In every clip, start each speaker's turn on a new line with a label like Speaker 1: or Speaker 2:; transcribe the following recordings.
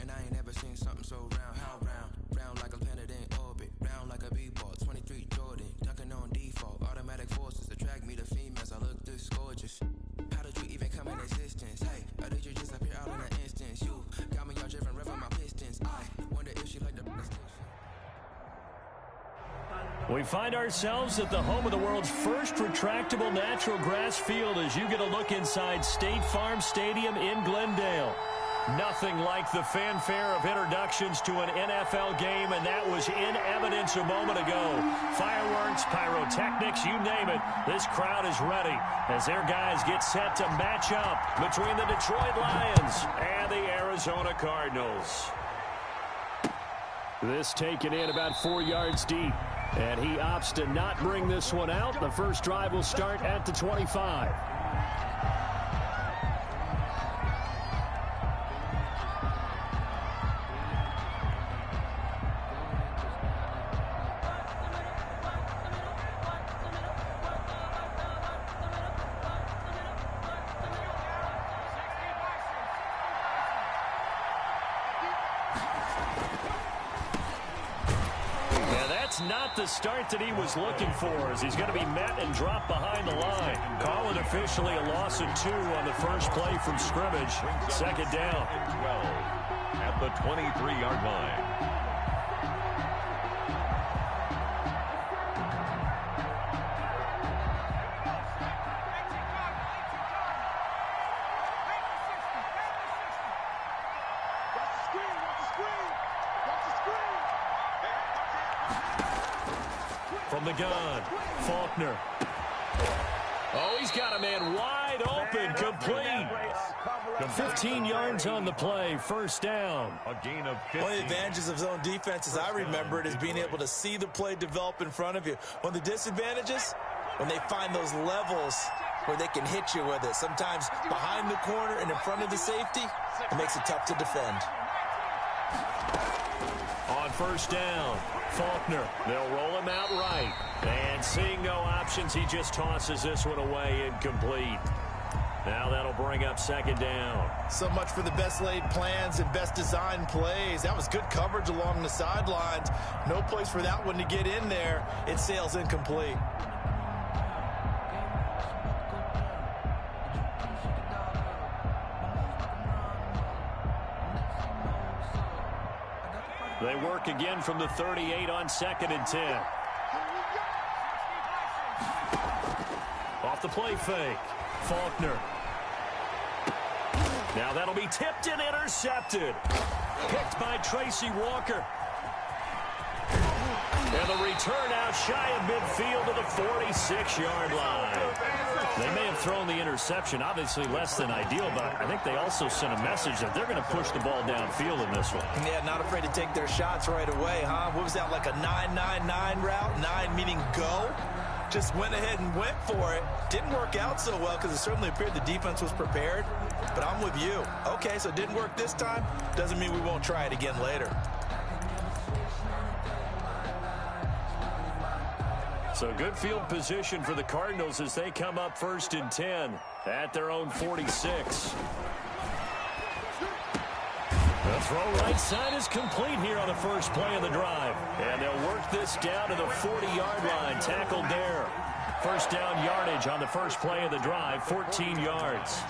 Speaker 1: Man, I ain't never seen something so round. How round? Round like a planet in orbit. Round like a b-ball. 23 Jordan. Dunking on default. Automatic forces attract me to females. I look this gorgeous. How did you even come in existence? Hey, or did you just appear out in an instance? You got me all driven, revving my pistons. I wonder if she like the distinction.
Speaker 2: We find ourselves at the home of the world's first retractable natural grass field as you get a look inside State Farm Stadium in Glendale. Nothing like the fanfare of introductions to an NFL game, and that was in evidence a moment ago. Fireworks, pyrotechnics, you name it. This crowd is ready as their guys get set to match up between the Detroit Lions and the Arizona Cardinals. This taken in about 4 yards deep. And he opts to not bring this one out. The first drive will start at the 25. Not the start that he was looking for, as he's going to be met and dropped behind the line. Call it officially a loss of 2 on the first play from scrimmage. Second down.
Speaker 3: 12 at the 23-yard line.
Speaker 2: From the gun, Faulkner. Oh, he's got a man wide open, complete. 15 yards on the play, first down.
Speaker 3: A gain of 50.
Speaker 4: One of the advantages of zone defense, as I remember it, is being able to see the play develop in front of you. One of the disadvantages, when they find those levels where they can hit you with it. Sometimes behind the corner and in front of the safety, it makes it tough to defend.
Speaker 2: On first down, Faulkner. They'll roll him out right. And seeing no options, he just tosses this one away, incomplete. Now that'll bring up second down.
Speaker 4: So much for the best laid plans and best designed plays. That was good coverage along the sidelines. No place for that one to get in there. It sails incomplete.
Speaker 2: They work again from the 38 on 2nd and 10. Off the play fake. Faulkner. Now that'll be tipped and intercepted. Picked by Tracy Walker. And the return out shy of midfield to the 46-yard line. They may have thrown the interception, obviously less than ideal, but I think they also sent a message that they're going to push the ball downfield in this one.
Speaker 4: Yeah, not afraid to take their shots right away, huh? What was that, like a 9-9-9 route? 9 meaning go? Just went ahead and went for it. Didn't work out so well because it certainly appeared the defense was prepared. But I'm with you. Okay, so it didn't work this time. Doesn't mean we won't try it again later.
Speaker 2: So good field position for the Cardinals as they come up 1st and 10 at their own 46. The throw right side is complete here on the first play of the drive. And they'll work this down to the 40-yard line. Tackled there. First down yardage on the first play of the drive, 14 yards.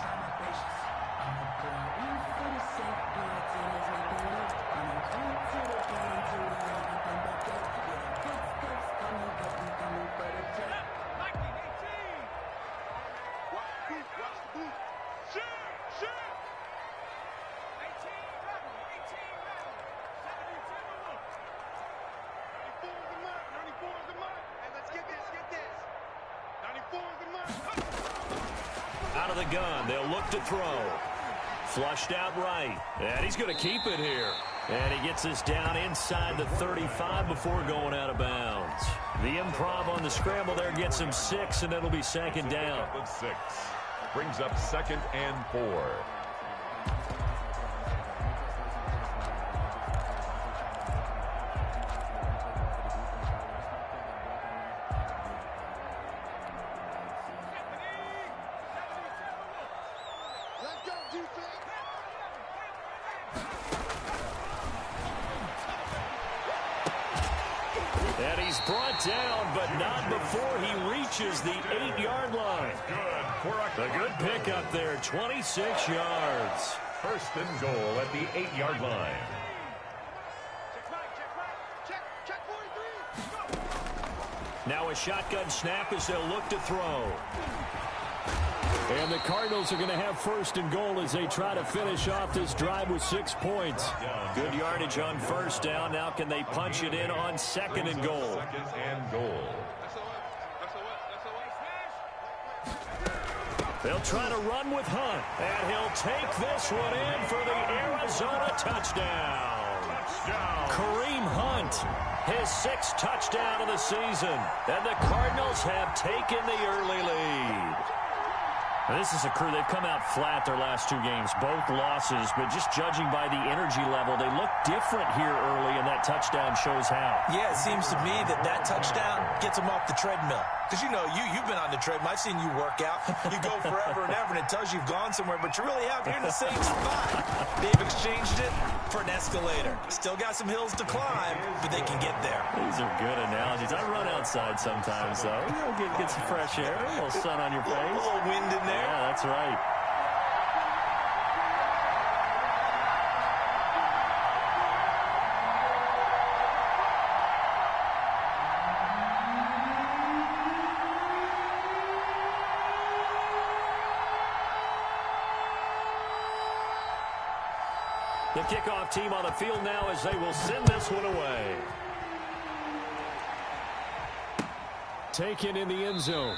Speaker 2: Out of the gun, they'll look to throw. Flushed out right, and he's going to keep it here. And he gets this down inside the 35 before going out of bounds. The improv on the scramble there gets him 6, and it'll be second down.
Speaker 3: 6 brings up 2nd and 4.
Speaker 2: And he's brought down, but not before he reaches the 8-yard line. A good pickup there, 26 yards.
Speaker 3: First and goal at the 8-yard line.
Speaker 2: Now a shotgun snap as they'll look to throw. And the Cardinals are going to have first and goal as they try to finish off this drive with 6 points. Good yardage on first down. Now can they punch it in on second and goal?
Speaker 3: Second and goal.
Speaker 2: They'll try to run with Hunt. And he'll take this one in for the Arizona touchdown. Kareem Hunt, his 6th touchdown of the season. And the Cardinals have taken the early lead. This is a crew, they've come out flat their last 2 games, both losses, but just judging by the energy level, they look different here early, and that touchdown shows how.
Speaker 4: Yeah, it seems to me that touchdown gets them off the treadmill. Because, you know, you've been on the treadmill. I've seen you work out. You go forever and ever, and it tells you you've gone somewhere, but you really haven't. You're in the same spot. They've exchanged it for an escalator. Still got some hills to climb, but they can get there.
Speaker 2: These are good analogies. I run outside sometimes, though. You know, get some fresh air, a little sun on your face.
Speaker 4: A little wind in there.
Speaker 2: Yeah, that's right. The kickoff team on the field now as they will send this one away. Taken in the end zone.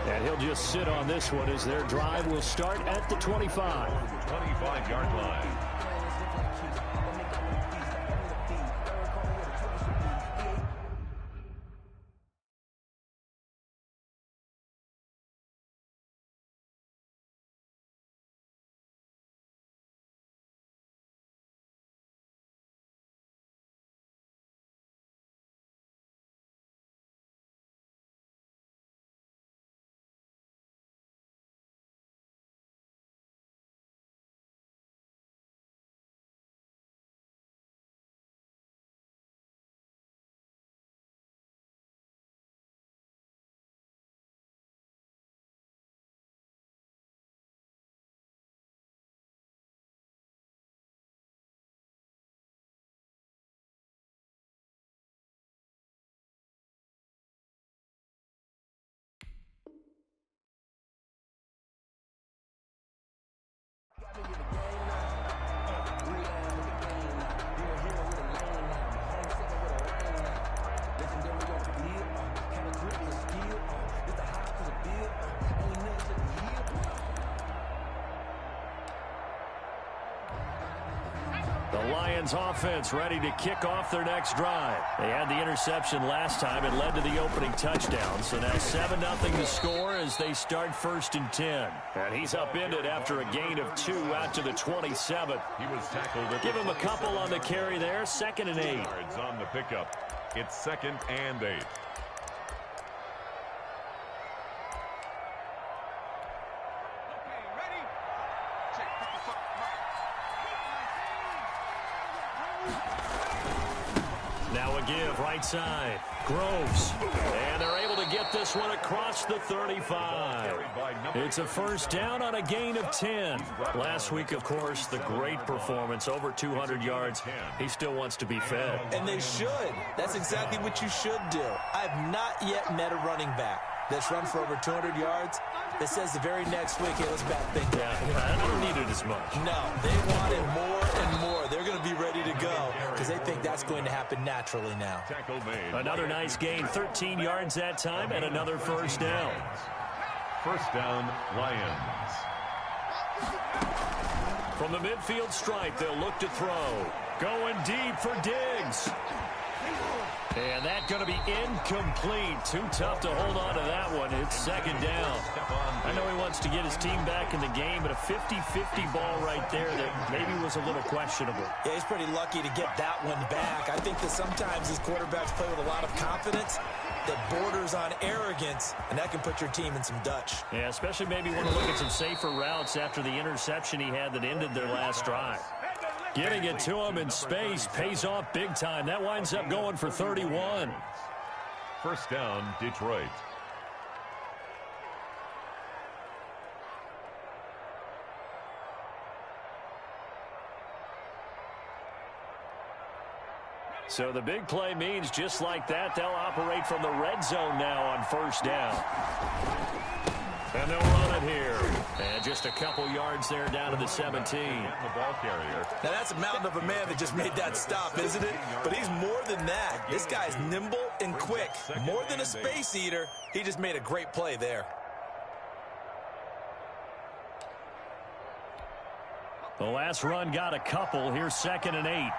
Speaker 2: And he'll just sit on this one as their drive will start at the 25.
Speaker 3: 25-yard line.
Speaker 2: The Lions offense ready to kick off their next drive. They had the interception last time. It led to the opening touchdown. So now 7-0 to score as they start 1st and 10. And he's upended after a gain of 2 out to the 27.
Speaker 3: He was tackled at
Speaker 2: Give him a couple on the carry there. 2nd and 8.
Speaker 3: yards on the pickup. It's 2nd and 8.
Speaker 2: Now a give right side. Groves. And they're able to get this one across the 35. It's a first down on a gain of 10. Last week, of course, the great performance, over 200 yards. He still wants to be fed.
Speaker 4: And they should. That's exactly what you should do. I've not yet met a running back that's run for over 200 yards that says the very next week, hey, let's back things up.
Speaker 2: Yeah, I don't need it as much.
Speaker 4: No, they want it more and more. They're going to be ready to go because they think that's going to happen naturally now.
Speaker 2: Another nice gain, 13 yards that time, and another first down.
Speaker 3: First down, Lions.
Speaker 2: From the midfield stripe, they'll look to throw. Going deep for Diggs. And that's going to be incomplete. Too tough to hold on to that one. It's 2nd down. I know he wants to get his team back in the game, but a 50-50 ball right there that maybe was a little questionable.
Speaker 4: Yeah, he's pretty lucky to get that one back. I think that sometimes these quarterbacks play with a lot of confidence that borders on arrogance, and that can put your team in some Dutch.
Speaker 2: Yeah, especially maybe want to look at some safer routes after the interception he had that ended their last drive. Getting it to him in space pays off big time. That winds up going for 31.
Speaker 3: First down, Detroit.
Speaker 2: So the big play means just like that, they'll operate from the red zone now on first down. And they'll run it here. And just a couple yards there down to the 17.
Speaker 3: And the ball carrier.
Speaker 4: Now that's a mountain of a man that just made that stop, isn't it? But he's more than that. This guy's nimble and quick. More than a space eater. He just made a great play there.
Speaker 2: The last run got a couple. Here's 2nd and 8.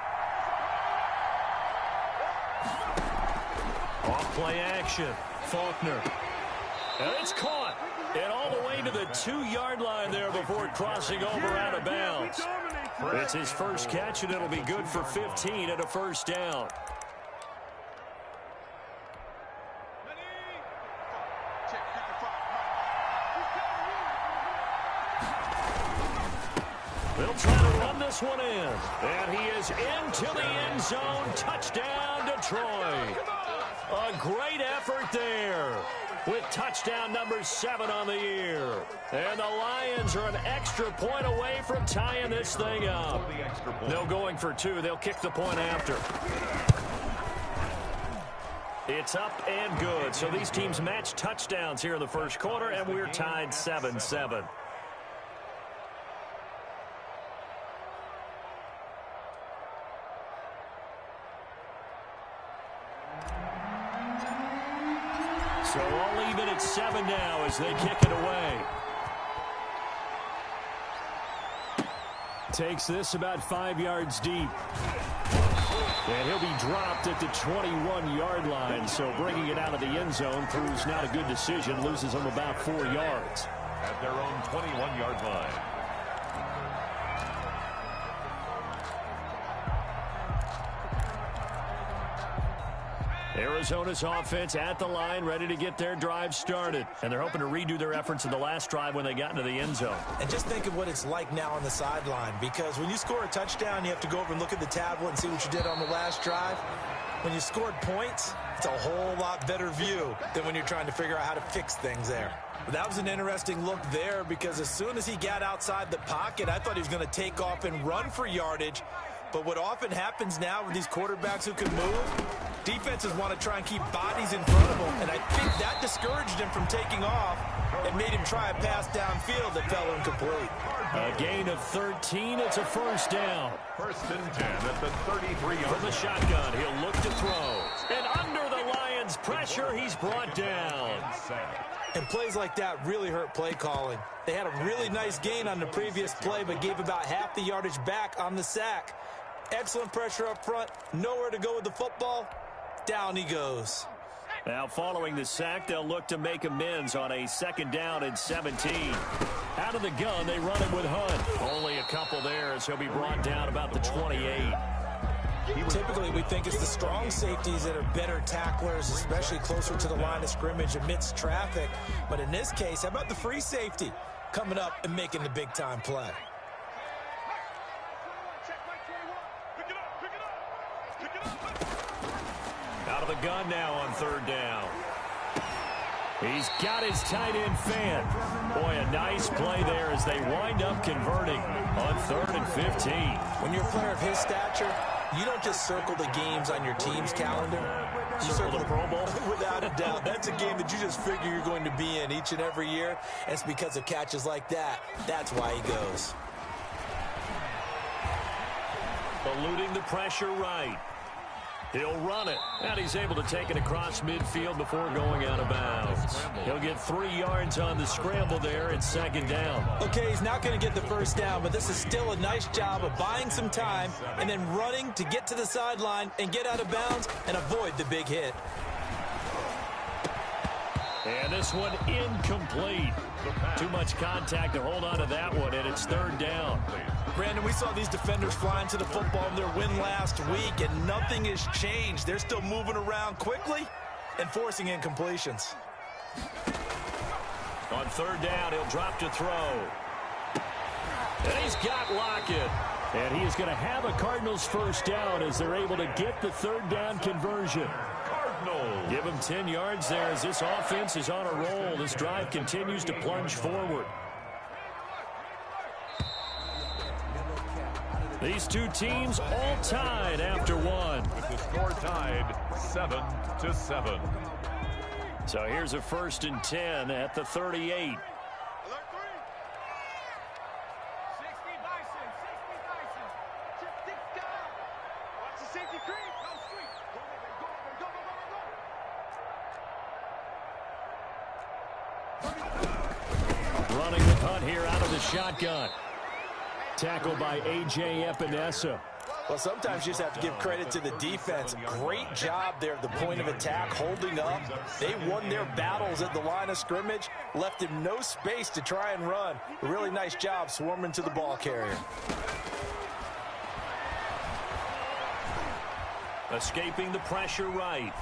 Speaker 2: Off play action. Faulkner. And it's caught. And all the way to the 2-yard line there before crossing over out of bounds. It's his first catch, and it'll be good for 15 and a first down. They'll try to run this one in. And he is into the end zone. Touchdown, Detroit. A great effort there with touchdown number 7 on the year. And the Lions are an extra point away from tying this thing up. No going for 2. They'll kick the point after. It's up and good. So these teams match touchdowns here in the first quarter, and we're tied 7-7. So all even at 7 now as they kick it away. Takes this about 5 yards deep. And he'll be dropped at the 21-yard line. So bringing it out of the end zone proves not a good decision. Loses him about 4 yards.
Speaker 3: At their own 21-yard line.
Speaker 2: Arizona's offense at the line, ready to get their drive started. And they're hoping to redo their efforts in the last drive when they got into the end zone.
Speaker 4: And just think of what it's like now on the sideline, because when you score a touchdown, you have to go over and look at the tablet and see what you did on the last drive. When you scored points, it's a whole lot better view than when you're trying to figure out how to fix things there. But that was an interesting look there, because as soon as he got outside the pocket, I thought he was going to take off and run for yardage. But what often happens now with these quarterbacks who can move, defenses want to try and keep bodies in front of them, and I think that discouraged him from taking off and made him try a pass downfield that fell incomplete.
Speaker 2: A gain of 13. It's a first down.
Speaker 3: 1st and 10 at the 33-yard
Speaker 2: From the shotgun, he'll look to throw. And under the Lions' pressure, he's brought down.
Speaker 4: And plays like that really hurt play calling. They had a really nice gain on the previous play, but gave about half the yardage back on the sack. Excellent pressure up front. Nowhere to go with the football. Down he goes.
Speaker 2: Now following the sack, they'll look to make amends on a 2nd down and 17. Out of the gun, they run it with Hunt. Only a couple there as he'll be brought down about the 28.
Speaker 4: Typically, we think it's the strong safeties that are better tacklers, especially closer to the line of scrimmage amidst traffic. But in this case, how about the free safety coming up and making the big-time play?
Speaker 2: Out of the gun now on 3rd down. He's got his tight end fan. Boy, a nice play there as they wind up converting on 3rd and 15.
Speaker 4: When you're a player of his stature, you don't just circle the games on your team's calendar. You
Speaker 2: Circle the Pro Bowl?
Speaker 4: Without a doubt. That's a game that you just figure you're going to be in each and every year. And it's because of catches like that. That's why he goes.
Speaker 2: Eluding the pressure right. He'll run it, and he's able to take it across midfield before going out of bounds. He'll get 3 yards on the scramble there at 2nd down.
Speaker 4: Okay, he's not going to get the first down, but this is still a nice job of buying some time and then running to get to the sideline and get out of bounds and avoid the big hit.
Speaker 2: And this one incomplete. Too much contact to hold on to that one, and it's 3rd down.
Speaker 4: Brandon, we saw these defenders flying to the football in their win last week, and nothing has changed. They're still moving around quickly and forcing incompletions.
Speaker 2: On 3rd down, he'll drop to throw. And he's got Lockett. And he is going to have a Cardinals first down as they're able to get the third down conversion.
Speaker 3: Cardinals.
Speaker 2: Give him 10 yards there as this offense is on a roll. This drive continues to plunge forward. These two teams all tied after one.
Speaker 3: With the score tied 7-7.
Speaker 2: So here's a 1st and 10 at the 38. Running the punt here out of the shotgun. Tackled by A.J. Epinesa.
Speaker 4: Well, sometimes you just have to give credit to the defense. Great job there at the point of attack, holding up. They won their battles at the line of scrimmage, left him no space to try and run. A really nice job swarming to the ball carrier.
Speaker 2: Escaping the pressure right.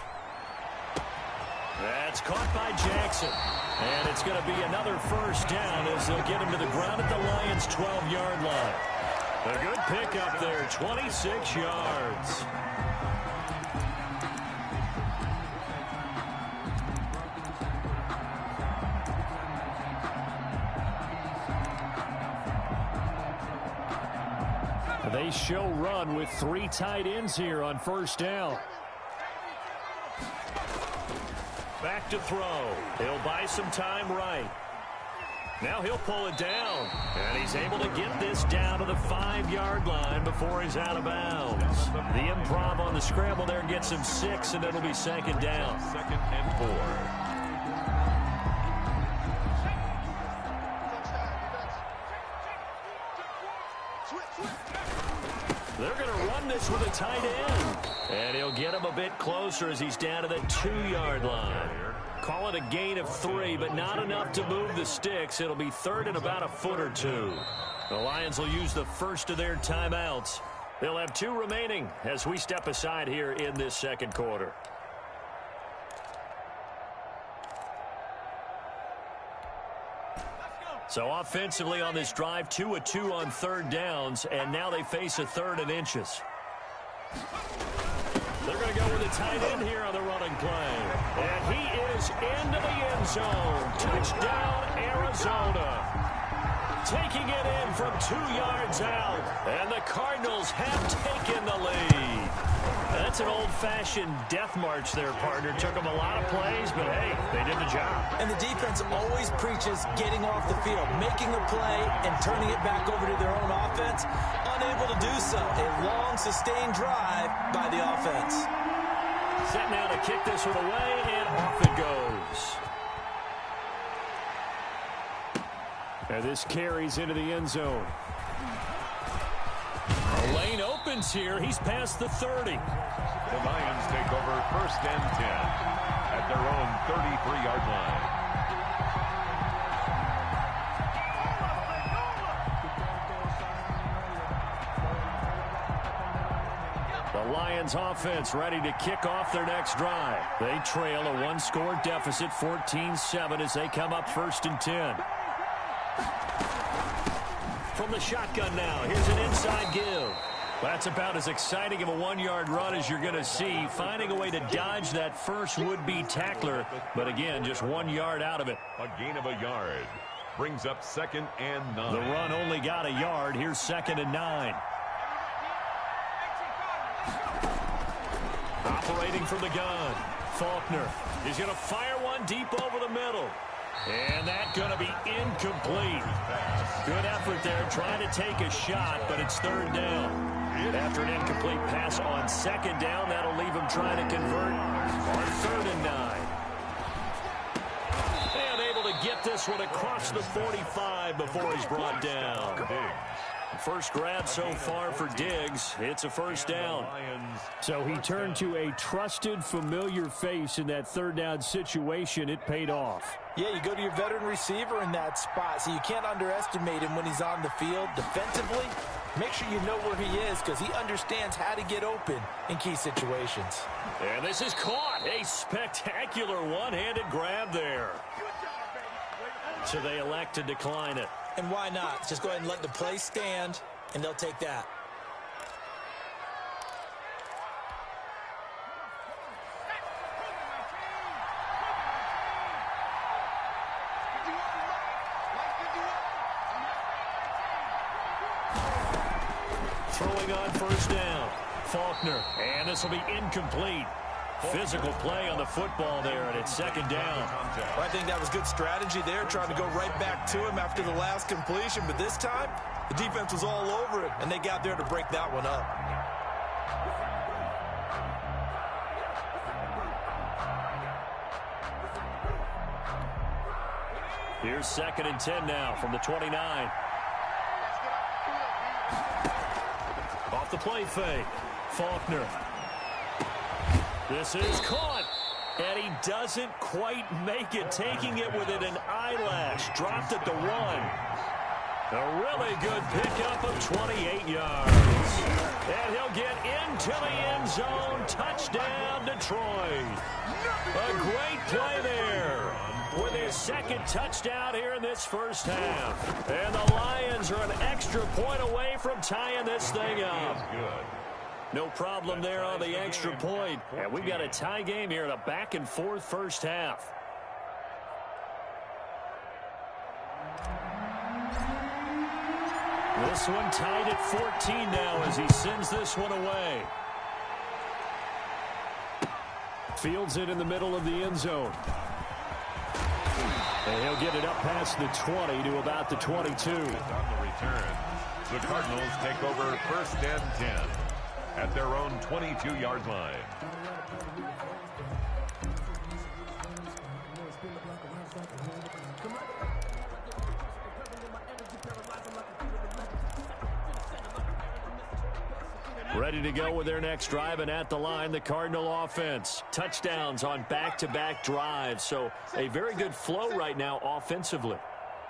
Speaker 2: That's caught by Jackson. And it's going to be another first down as they'll get him to the ground at the Lions' 12-yard line. A good pickup there, 26 yards. They show run with 3 tight ends here on first down. Back to throw. He'll buy some time right. Now he'll pull it down. And he's able to get this down to the 5-yard line before he's out of bounds. The improv on the scramble there gets him 6, and it'll be 2nd down.
Speaker 3: 2nd and 4.
Speaker 2: They're going to run this with a tight end. And he'll get him a bit closer as he's down to the 2-yard line. Call it a gain of 3, but not enough to move the sticks. It'll be 3rd and about a foot or 2. The Lions will use the first of their timeouts. They'll have 2 remaining as we step aside here in this 2nd quarter. So offensively on this drive, 2 of 2 on 3rd downs, and now they face a 3rd and inches. They're going to go with a tight end here on the running play. And he is into the end zone. Touchdown, Arizona. Taking it in from 2 yards out. And the Cardinals have taken the lead. That's an old-fashioned death march there, partner. Took them a lot of plays, but hey, they did the job.
Speaker 4: And the defense always preaches getting off the field, making a play and turning it back over to their own offense. Unable to do so. A long, sustained drive by the offense.
Speaker 2: Set now to kick this one away, and off it goes. And this carries into the end zone. The lane opens here. He's past the 30.
Speaker 3: The Lions take over 1st and 10 at their own 33-yard line.
Speaker 2: The Lions offense ready to kick off their next drive. They trail a 1-score deficit, 14-7, as they come up 1st and 10. From the shotgun now, here's an inside give. That's about as exciting of a 1-yard run as you're going to see, finding a way to dodge that first would-be tackler, but again, just 1 yard out of it.
Speaker 3: A gain of a yard brings up 2nd and 9.
Speaker 2: The run only got a yard. Here's 2nd and 9. Operating from the gun, Faulkner. He's going to fire one deep over the middle. And that's going to be incomplete. Good effort there, trying to take a shot, but it's 3rd down. After an incomplete pass on 2nd down, that'll leave him trying to convert on 3rd and 9. And able to get this one across the 45 before he's brought down. First grab so far for Diggs. It's a 1st down. So he turned to a trusted, familiar face in that 3rd down situation. It paid off.
Speaker 4: Yeah, you go to your veteran receiver in that spot, so you can't underestimate him when he's on the field. Defensively, make sure you know where he is because he understands how to get open in key situations.
Speaker 2: And this is caught. A spectacular one-handed grab there. So they elect to decline it.
Speaker 4: And why not? Just go ahead and let the play stand, and they'll take that.
Speaker 2: Throwing on first down. Faulkner, and this will be incomplete. Physical play on the football there, and it's second down.
Speaker 4: I think that was good strategy there, trying to go right back to him after the last completion. But this time, the defense was all over it, and they got there to break that one up.
Speaker 2: Here's 2nd and 10 now from the 29. Off the play fake. Faulkner. This is caught. And he doesn't quite make it, taking it within an eyelash. Dropped at the 1. A really good pickup of 28 yards. And he'll get into the end zone. Touchdown, Detroit. A great play there with his 2nd touchdown here in this first half. And the Lions are an extra point away from tying this thing up. No problem there on the extra point. And we've got a tie game here in a back-and-forth first half. This one tied at 14 now as he sends this one away. Fields it in the middle of the end zone. And he'll get it up past the 20 to about the 22.
Speaker 3: On the return, the Cardinals take over 1st and 10 at their own 22-yard line.
Speaker 2: Ready to go with their next drive, and at the line, the Cardinal offense. Touchdowns on back-to-back drives, so a very good flow right now offensively.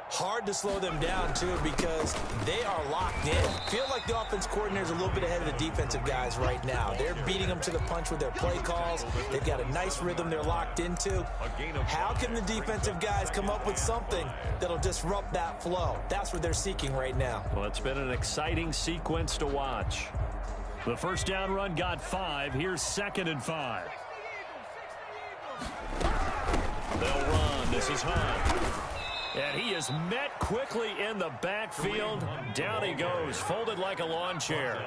Speaker 4: Hard to slow them down, too, because they are locked in. Feel like the offense coordinator is a little bit ahead of the defensive guys right now. They're beating them to the punch with their play calls. They've got a nice rhythm they're locked into. How can the defensive guys come up with something that'll disrupt that flow? That's what they're seeking right now.
Speaker 2: Well, it's been an exciting sequence to watch. The first down run got 5. Here's 2nd and 5. They'll run. This is Hunt. And he is met quickly in the backfield. Down he goes, folded like a lawn chair.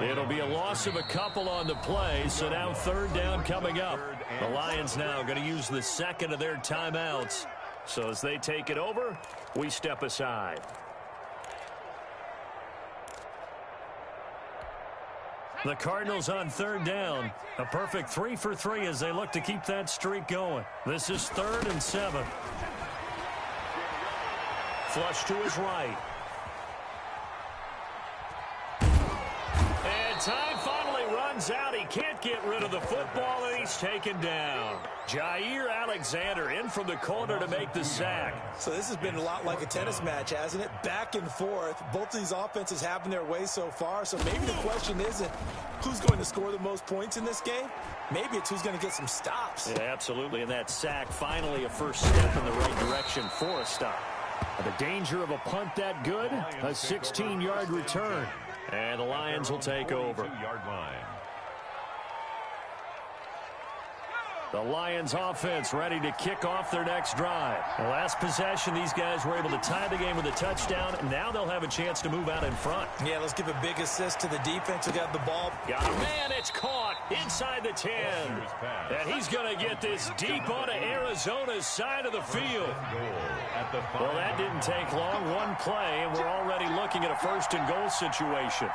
Speaker 2: It'll be a loss of a couple on the play, so now 3rd down coming up. The Lions now going to use the 2nd of their timeouts. So as they take it over, we step aside. The Cardinals on 3rd down. A perfect 3 for 3 as they look to keep that streak going. This is 3rd and 7. Flush to his right. And time finally runs out. He can't get rid of the football, and he's taken down. Jair Alexander in from the corner to make the sack.
Speaker 4: So this has been a lot like a tennis match, hasn't it? Back and forth. Both of these offenses having their way so far. So maybe the question isn't who's going to score the most points in this game. Maybe it's who's going to get some stops.
Speaker 2: Yeah, absolutely. And that sack, finally a first step in the right direction for a stop. The danger of a punt that good, a 16-yard return. And the Lions will take over. The Lions offense ready to kick off their next drive. The last possession, these guys were able to tie the game with a touchdown. Now they'll have a chance to move out in front.
Speaker 4: Yeah, let's give a big assist to the defense who got the ball.
Speaker 2: Got a man, it's caught inside the 10. And he's going to get this deep onto Arizona's side of the field. Well, that didn't take long. One play, and we're already looking at a 1st and goal situation.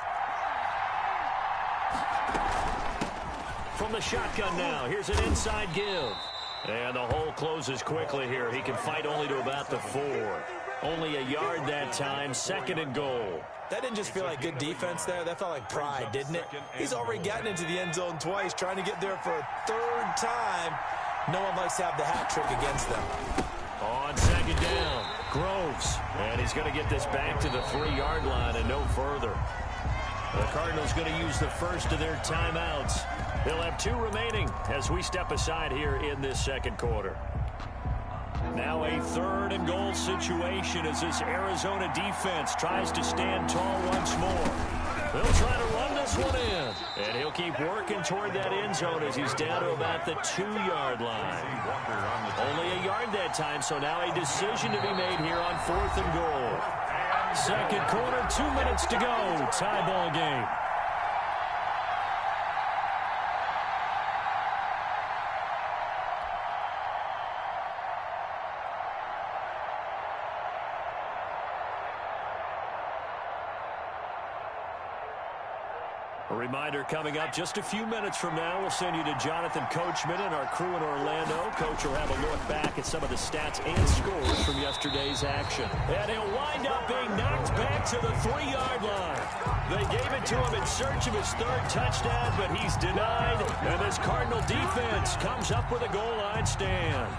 Speaker 2: From the shotgun now, here's an inside give. And the hole closes quickly here. He can fight only to about the 4. Only a yard that time, 2nd and goal.
Speaker 4: That didn't just feel like good defense there. That felt like pride, didn't it? He's already gotten into the end zone twice, trying to get there for a 3rd time. No one likes to have the hat trick against them.
Speaker 2: On 2nd down, Groves. And he's going to get this back to the 3-yard line and no further. The Cardinals going to use the first of their timeouts. They'll have 2 remaining as we step aside here in this 2nd quarter. Now a 3rd and goal situation as this Arizona defense tries to stand tall once more. They'll try to run this one in. And he'll keep working toward that end zone as he's down to about the 2-yard line. Only a yard that time, so now a decision to be made here on 4th and goal. 2nd quarter, 2 minutes to go. Tie ball game. A reminder coming up just a few minutes from now. We'll send you to Jonathan Coachman and our crew in Orlando. Coach will have a look back at some of the stats and scores from yesterday's action. And he'll wind up being knocked back to the 3-yard line. They gave it to him in search of his third touchdown, but he's denied. And this Cardinal defense comes up with a goal line stand.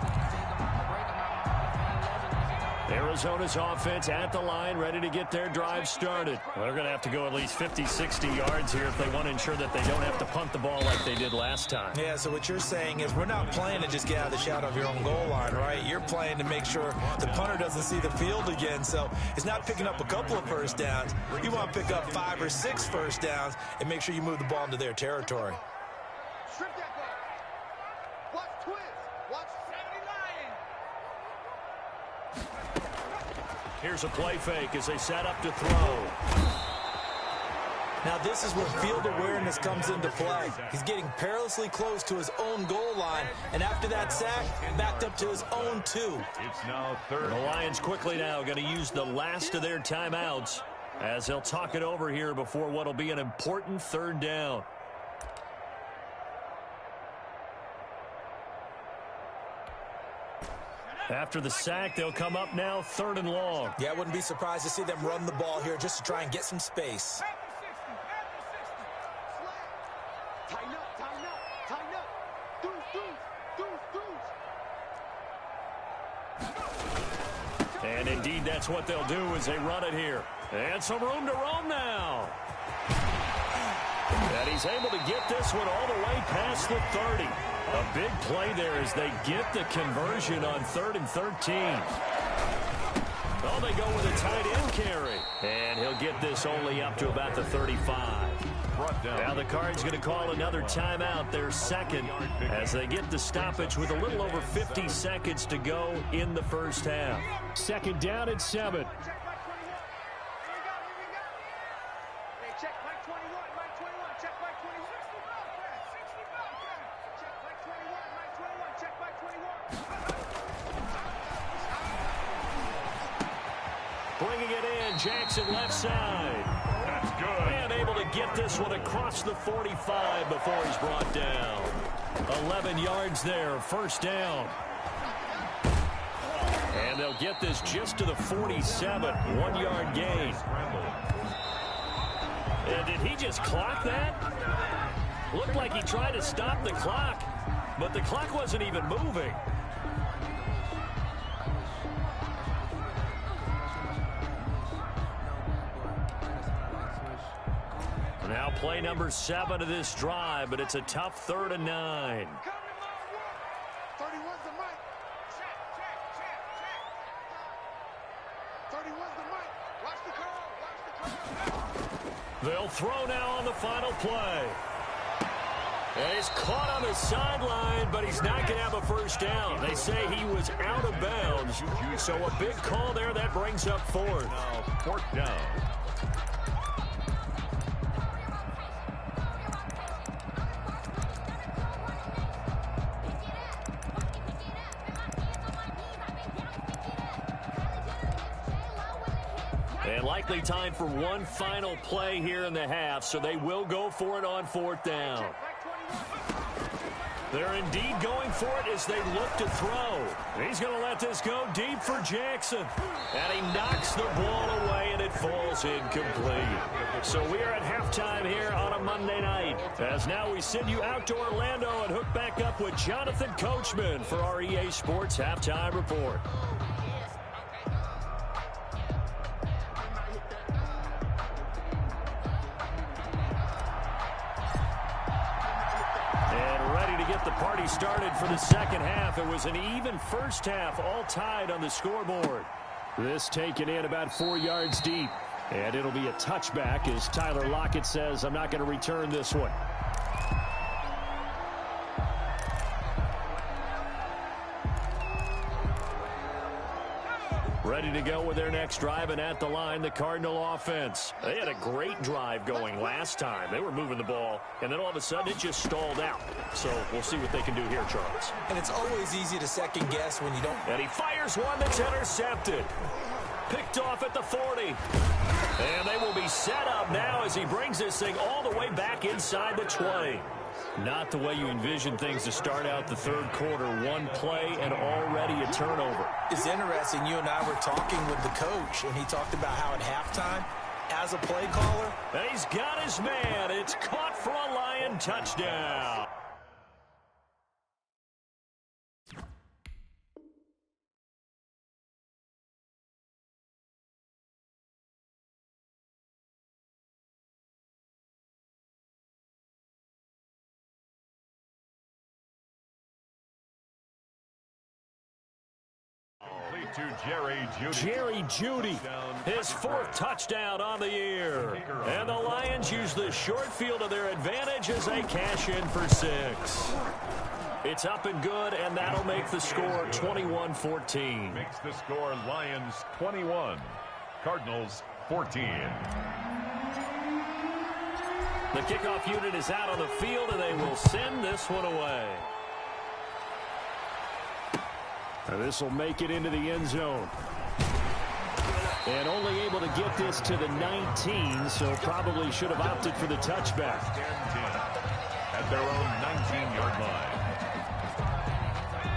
Speaker 2: Arizona's offense at the line, ready to get their drive started.
Speaker 5: Well, they're going to have to go at least 50, 60 yards here if they want to ensure that they don't have to punt the ball like they did last time.
Speaker 4: Yeah, so what you're saying is we're not playing to just get out of the shadow of your own goal line, right? You're playing to make sure the punter doesn't see the field again. So it's not picking up a couple of first downs. You want to pick up 5 or 6 first downs and make sure you move the ball into their territory.
Speaker 6: Strip that ball. Watch twist. Watch 79.
Speaker 2: Here's a play fake as they set up to throw.
Speaker 4: Now this is where field awareness comes into play. He's getting perilously close to his own goal line, and after that sack, backed up to his own 2.
Speaker 3: It's now third.
Speaker 2: The Lions quickly now going to use the last of their timeouts as they'll talk it over here before what will be an important third down. After the sack, they'll come up now 3rd and long.
Speaker 4: Yeah, I wouldn't be surprised to see them run the ball here just to try and get some space.
Speaker 6: Tighten up, tighten up, tighten up. Deuce.
Speaker 2: And indeed, that's what they'll do as they run it here. And some room to roam now. And he's able to get this one all the way past the 30. A big play there as they get the conversion on 3rd and 13. Oh, they go with a tight end carry. And he'll get this only up to about the 35. Now the Cards going to call another timeout, their second, as they get the stoppage with a little over 50 seconds to go in the first half. 2nd down and 7.
Speaker 6: Check Mike 21, Mike 21, check Mike 21. 65, check Mike 21, Mike 21, check Mike 21.
Speaker 2: Bringing it in, Jackson left side.
Speaker 3: That's good.
Speaker 2: And able to get this one across the 45 before he's brought down. 11 yards there, 1st down. And they'll get this just to the 47, 1-yard gain. And did he just clock that? Looked like he tried to stop the clock, but the clock wasn't even moving. Now play number 7 of this drive, but it's a tough 3rd and 9.
Speaker 6: 31's the mic. Check. 31's the mic. Watch the curl.
Speaker 2: They'll throw now on the final play. And he's caught on the sideline, but he's not going to have a first down. They say he was out of bounds, so a big call there that brings up 4th.
Speaker 3: Now 4th down.
Speaker 2: And likely time for one final play here in the half, so they will go for it on 4th down. They're indeed going for it as they look to throw. He's going to let this go deep for Jackson. And he knocks the ball away, and it falls incomplete. So we are at halftime here on a Monday night. As now we send you out to Orlando and hook back up with Jonathan Coachman for our EA Sports Halftime Report. The party started for the second half. It was an even first half, all tied on the scoreboard. This taken in about 4 yards deep, and it'll be a touchback as Tyler Lockett says, I'm not going to return this one. Ready to go with their next drive, and at the line, the Cardinal offense. They had a great drive going last time. They were moving the ball, and then all of a sudden it just stalled out. So we'll see what they can do here, Charles.
Speaker 4: And it's always easy to second guess when you don't.
Speaker 2: And he fires one that's intercepted. Picked off at the 40. And they will be set up now as he brings this thing all the way back inside the 20. Not the way you envision things to start out the third quarter. One play and already a turnover.
Speaker 4: It's interesting. You and I were talking with the coach, and he talked about how at halftime, as a play caller,
Speaker 2: and he's got his man. It's caught for a Lion touchdown.
Speaker 3: To
Speaker 2: Jerry Jeudy, his fourth touchdown on the year. And the Lions use the short field to their advantage as they cash in for 6. It's up and good, and that'll make the score 21-14.
Speaker 3: Makes the score Lions 21, Cardinals 14.
Speaker 2: The kickoff unit is out on the field, and they will send this one away. This will make it into the end zone. And only able to get this to the 19, so probably should have opted for the touchback.
Speaker 3: At their own 19-yard line.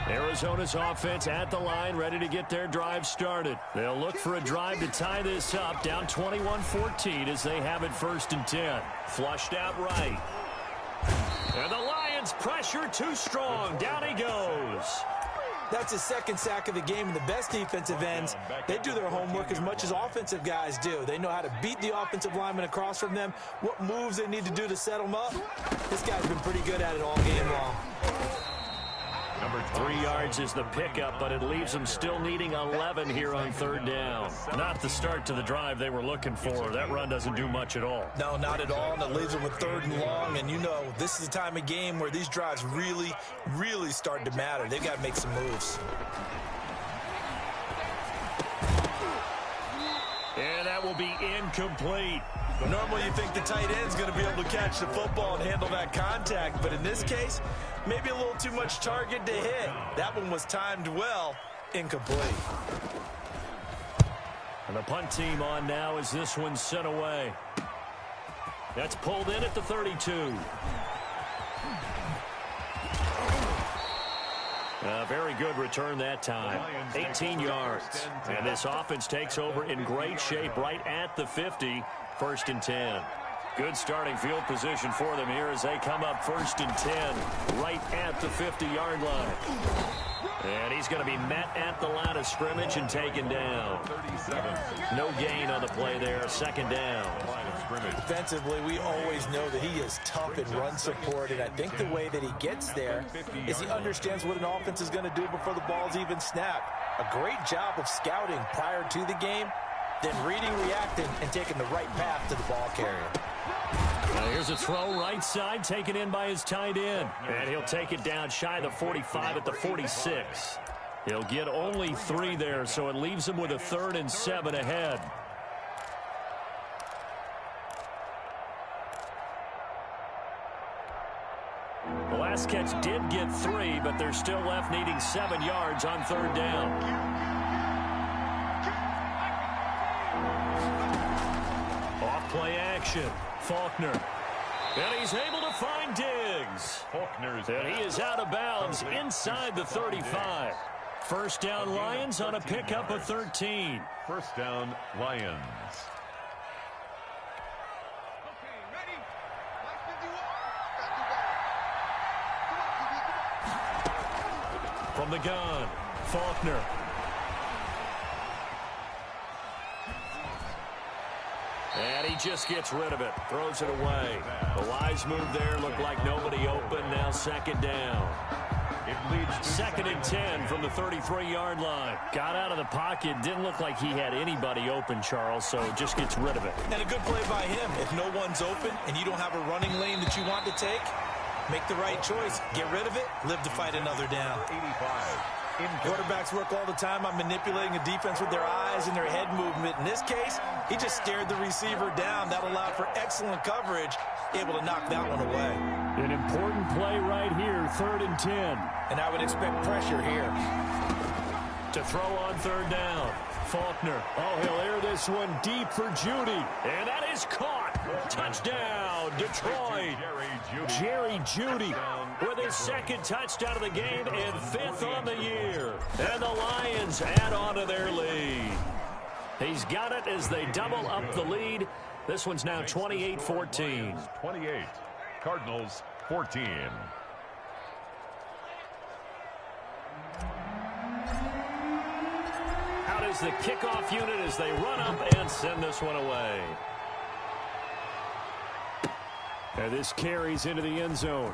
Speaker 2: Arizona's offense at the line, ready to get their drive started. They'll look for a drive to tie this up, down 21-14 as they have it 1st and 10. Flushed out right. And the Lions pressure too strong. Down he goes.
Speaker 4: that's his second sack of the game. And the best defensive ends, they do their homework as much as offensive guys do. They know how to beat the offensive lineman across from them, what moves they need to do to set them up. This guy's been pretty good at it all game long.
Speaker 2: Number 3 yards is the pickup, but it leaves them still needing 11 here on 3rd down. Not the start to the drive they were looking for. That run doesn't do much at all.
Speaker 4: No, not at all, and it leaves them with 3rd and long. And you know, this is the time of game where these drives really, really start to matter. They've got to make some moves.
Speaker 2: And that will be incomplete.
Speaker 4: Normally you think the tight end's going to be able to catch the football and handle that contact, but in this case, maybe a little too much target to hit. That one was timed well, incomplete.
Speaker 2: And the punt team on now as this one's sent away. That's pulled in at the 32. A very good return that time. 18 yards. And this offense takes over in great shape right at the 50. 1st and 10. Good starting field position for them here as they come up 1st and 10 right at the 50-yard line. And he's going to be met at the line of scrimmage and taken down. No gain on the play there. 2nd down.
Speaker 4: Defensively, we always know that he is tough in run support, and I think the way that he gets there is he understands what an offense is going to do before the ball's even snapped. A great job of scouting prior to the game, then reading, reacting, and taking the right path to the ball carrier.
Speaker 2: Now here's a throw right side, taken in by his tight end. And he'll take it down shy of the 45 at the 46. He'll get only 3 there, so it leaves him with a 3rd and 7 ahead. The last catch did get 3, but they're still left needing 7 yards on 3rd down. Play action. Faulkner. And he's able to find Diggs. And he is out of bounds inside the 35. 1st down Lions on a pickup of 13.
Speaker 3: 1st down Lions.
Speaker 2: From the gun, Faulkner. And he just gets rid of it. Throws it away. The wise move there. Looked like nobody open. Now 2nd down.
Speaker 3: It leads
Speaker 2: 2nd and 10 from the 33-yard line. Got out of the pocket. Didn't look like he had anybody open, Charles, so just gets rid of it.
Speaker 4: And a good play by him. If no one's open and you don't have a running lane that you want to take, make the right choice. Get rid of it. Live to fight another down.
Speaker 3: 85.
Speaker 4: Quarterbacks work all the time on manipulating a defense with their eyes and their head movement. In this case, he just stared the receiver down. That allowed for excellent coverage, able to knock that one away.
Speaker 2: An important play right here, 3rd and 10.
Speaker 4: And I would expect pressure here.
Speaker 2: To throw on 3rd down. Faulkner. Oh, he'll air this one deep for Judy. And that is caught. Touchdown, Detroit. Jerry Judy with his second touchdown of the game and 5th on the year. And the Lions add on to their lead. He's got it as they double up the lead. This one's now 28-14.
Speaker 3: 28. Cardinals 14.
Speaker 2: Out is the kickoff unit as they run up and send this one away. And this carries into the end zone.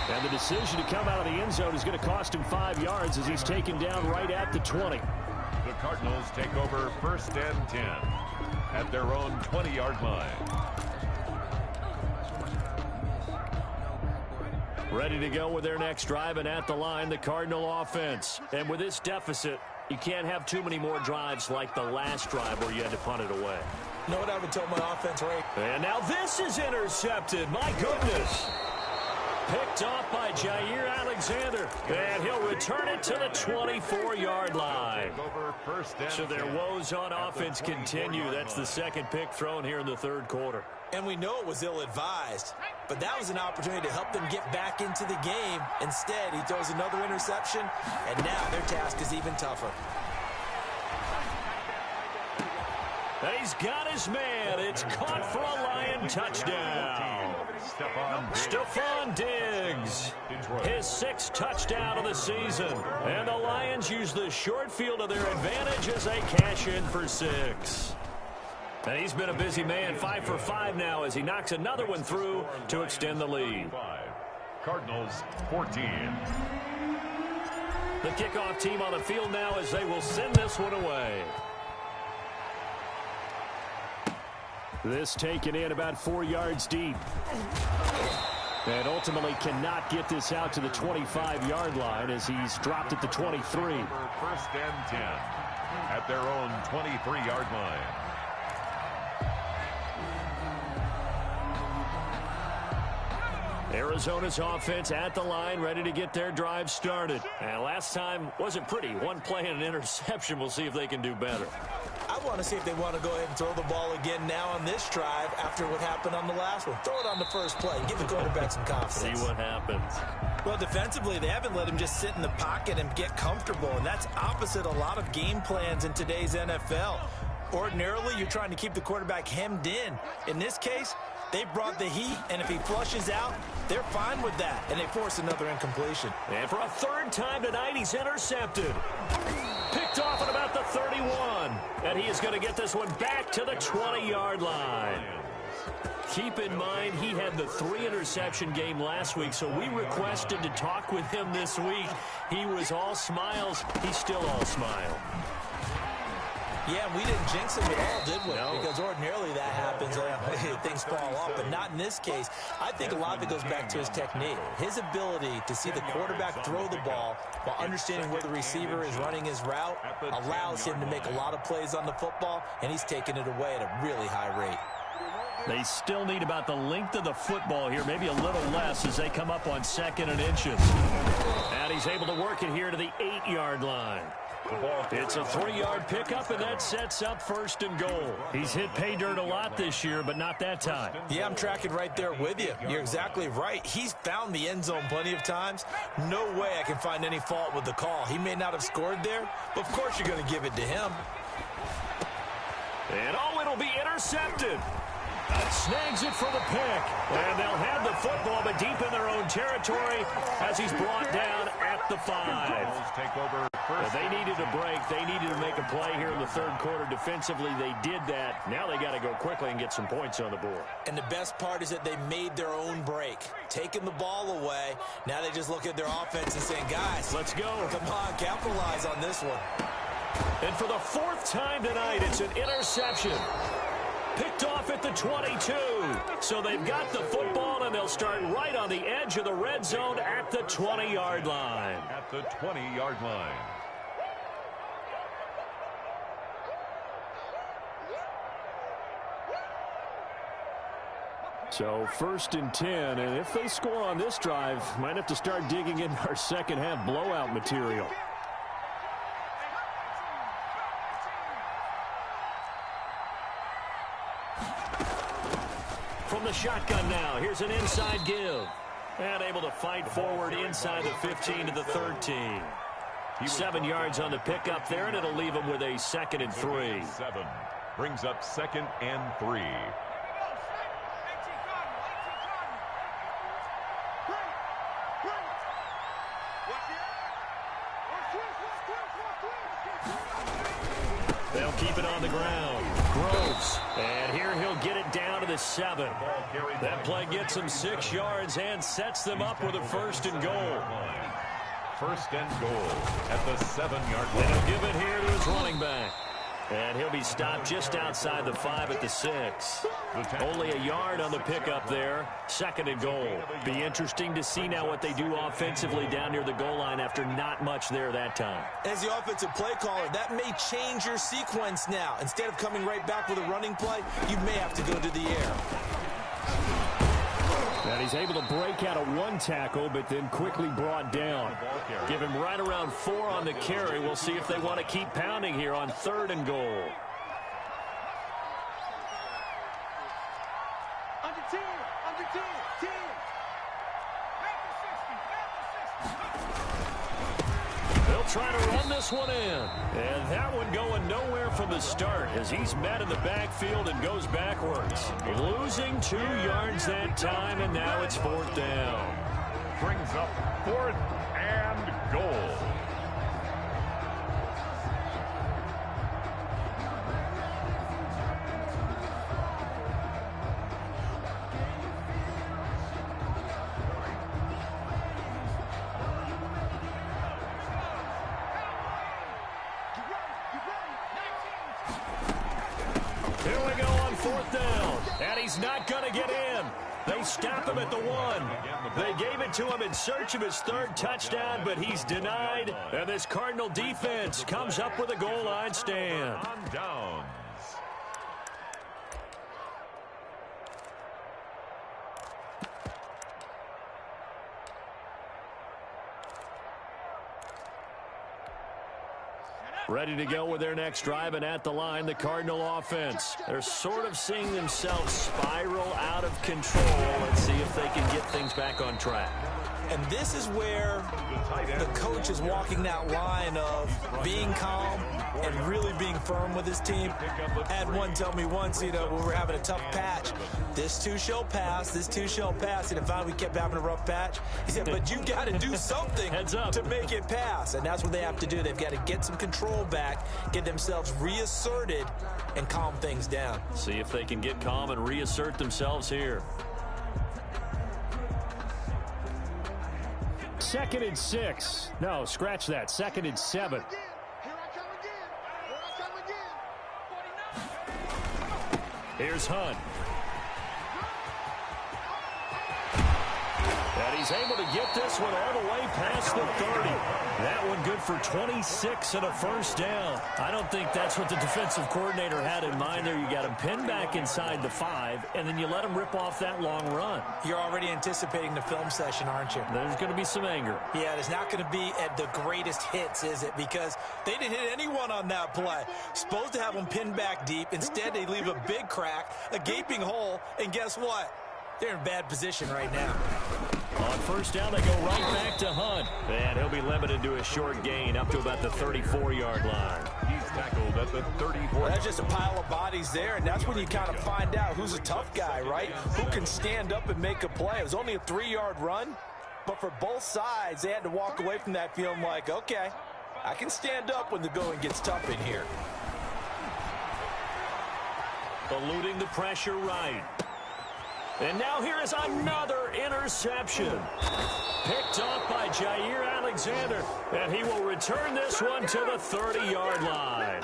Speaker 2: And the decision to come out of the end zone is going to cost him 5 yards as he's taken down right at the 20.
Speaker 3: The Cardinals take over 1st and 10 at their own 20-yard line.
Speaker 2: Ready to go with their next drive, and at the line, the Cardinal offense. And with this deficit, you can't have too many more drives like the last drive where you had to punt it away.
Speaker 4: You know what I would tell my offense, right?
Speaker 2: And now this is intercepted. My goodness. Picked off by Jair Alexander. And he'll return it to the 24-yard line. So their woes on offense continue. That's the second pick thrown here in the third quarter.
Speaker 4: And we know it was ill-advised, but that was an opportunity to help them get back into the game. Instead, he throws another interception, and now their task is even tougher.
Speaker 2: And he's got his man. It's caught for a Lion touchdown. Stephon Diggs, his 6th touchdown of the season. And the Lions use the short field to their advantage as they cash in for 6. And he's been a busy man, 5 for 5 now as he knocks another one through to extend the lead.
Speaker 3: Cardinals 14.
Speaker 2: The kickoff team on the field now as they will send this one away. This taken in about 4 yards deep. And ultimately cannot get this out to the 25-yard line as he's dropped at the 23.
Speaker 3: 1st and 10 at their own 23-yard line.
Speaker 2: Arizona's offense at the line, ready to get their drive started. And last time wasn't pretty. One play and an interception. We'll see if they can do better.
Speaker 4: I want to see if they want to go ahead and throw the ball again now on this drive after what happened on the last one. Throw it on the first play and give the quarterback some confidence.
Speaker 2: See what happens.
Speaker 4: Well, defensively, they haven't let him just sit in the pocket and get comfortable, and that's opposite a lot of game plans in today's NFL. Ordinarily, you're trying to keep the quarterback hemmed in. In this case, they brought the heat, and if he flushes out, they're fine with that, and they force another incompletion.
Speaker 2: And for a 3rd time tonight, he's intercepted. Picked off at about the 31. And he is going to get this one back to the 20-yard line. Keep in mind, he had the 3-interception game last week, so we requested to talk with him this week. He was all smiles. He's still all smile.
Speaker 4: Yeah, we didn't jinx him at all, did we? No. Because ordinarily that happens. Things fall off, but not in this case. I think a lot of it goes back to his technique. His ability to see the quarterback throw the ball while understanding where the receiver is running his route allows him to make a lot of plays on the football, and he's taking it away at a really high rate.
Speaker 2: They still need about the length of the football here, maybe a little less as they come up on 2nd and inches. And he's able to work it here to the 8-yard line. It's a 3-yard pickup, and that sets up 1st and goal. He's hit pay dirt a lot this year, but not that time.
Speaker 4: Yeah, I'm tracking right there with you. You're exactly right. He's found the end zone plenty of times. No way I can find any fault with the call. He may not have scored there, but of course you're going to give it to him.
Speaker 2: And it'll be intercepted. Snags it for the pick. And they'll have the football, but deep in their own territory as he's brought down at the 5.
Speaker 3: Take over.
Speaker 2: They needed a break. They needed to make a play here in the third quarter. Defensively, they did that. Now they got to go quickly and get some points on the board.
Speaker 4: And the best part is that they made their own break. Taking the ball away. Now they just look at their offense and saying, guys,
Speaker 2: let's go.
Speaker 4: Come on, capitalize on this one.
Speaker 2: And for the 4th time tonight, it's an interception. Picked off at the 22. So they've got the football, and they'll start right on the edge of the red zone at the 20-yard line.
Speaker 3: At the 20-yard line.
Speaker 2: So 1st and 10, and if they score on this drive, might have to start digging into our second half blowout material. from the shotgun now. Here's an inside give. And able to fight forward inside the 15 to the 13. 7 yards on the pickup there, and it'll leave him with a 2nd and 3.
Speaker 3: 7 brings up 2nd and 3.
Speaker 2: They'll keep it on the ground. Groves. And here he'll get it down to the 7. That play gets him 6 yards and sets them up with a 1st and goal.
Speaker 3: 1st and goal at the 7-yard line.
Speaker 2: And he'll give it here to his running back. And he'll be stopped just outside the 5 at the 6. Only a yard on the pickup there. 2nd and goal. Be interesting to see now what they do offensively down near the goal line after not much there that time.
Speaker 4: As the offensive play caller, that may change your sequence now. Instead of coming right back with a running play, you may have to go to the air.
Speaker 2: And he's able to break out of 1 tackle, but then quickly brought down. Give him right around 4 on the carry. We'll see if they want to keep pounding here on 3rd and goal.
Speaker 6: Under 10, under 10, 10.
Speaker 2: They'll try to run this one in. And that one going nowhere from the start as he's met in the backfield and goes backwards. Losing 2 yards that time, and now it's 4th down.
Speaker 3: Brings up 4th and goal.
Speaker 2: Here we go on 4th down. And he's not going to get in. They stop him at the 1. They gave it to him in search of his 3rd touchdown, but he's denied. And this Cardinal defense comes up with a goal line stand.
Speaker 3: On downs.
Speaker 2: Ready to go with their next drive, and at the line, the Cardinal offense. They're sort of seeing themselves spiral out of control. Let's see if they can get things back on track.
Speaker 4: And this is where the coach is walking that line of being calm and really being firm with his team. I had one tell me once, when we were having a tough patch, this too shall pass, this too shall pass. And finally we kept having a rough patch. He said, but you got to do something to make it pass. And that's what they have to do. They've got to get some control back, get themselves reasserted, and calm things down.
Speaker 2: See if they can get calm and reassert themselves here. 2nd and 6. No, scratch that. 2nd and 7. Here's Hunt. And he's able to get this one all the way past the 30. That one good for 26 and a 1st down. I don't think that's what the defensive coordinator had in mind there. You got him pinned back inside the 5, and then you let him rip off that long run.
Speaker 4: You're already anticipating the film session, aren't you?
Speaker 2: There's going to be some anger.
Speaker 4: Yeah, it's not going to be at the greatest hits, is it? Because they didn't hit anyone on that play. Supposed to have them pinned back deep. Instead, they leave a big crack, a gaping hole, and guess what? They're in bad position right now.
Speaker 2: On 1st down, they go right back to Hunt. And he'll be limited to a short gain up to about the 34-yard line.
Speaker 3: He's tackled at the 34.
Speaker 4: That's just a pile of bodies there, and that's when you kind of find out who's a tough guy, right? Who can stand up and make a play. It was only a 3-yard run, but for both sides, they had to walk away from that feeling like, okay, I can stand up when the going gets tough in here.
Speaker 2: Eluding the pressure right. And now here is another interception. Picked off by Jair Alexander. And he will return this one to the 30-yard line.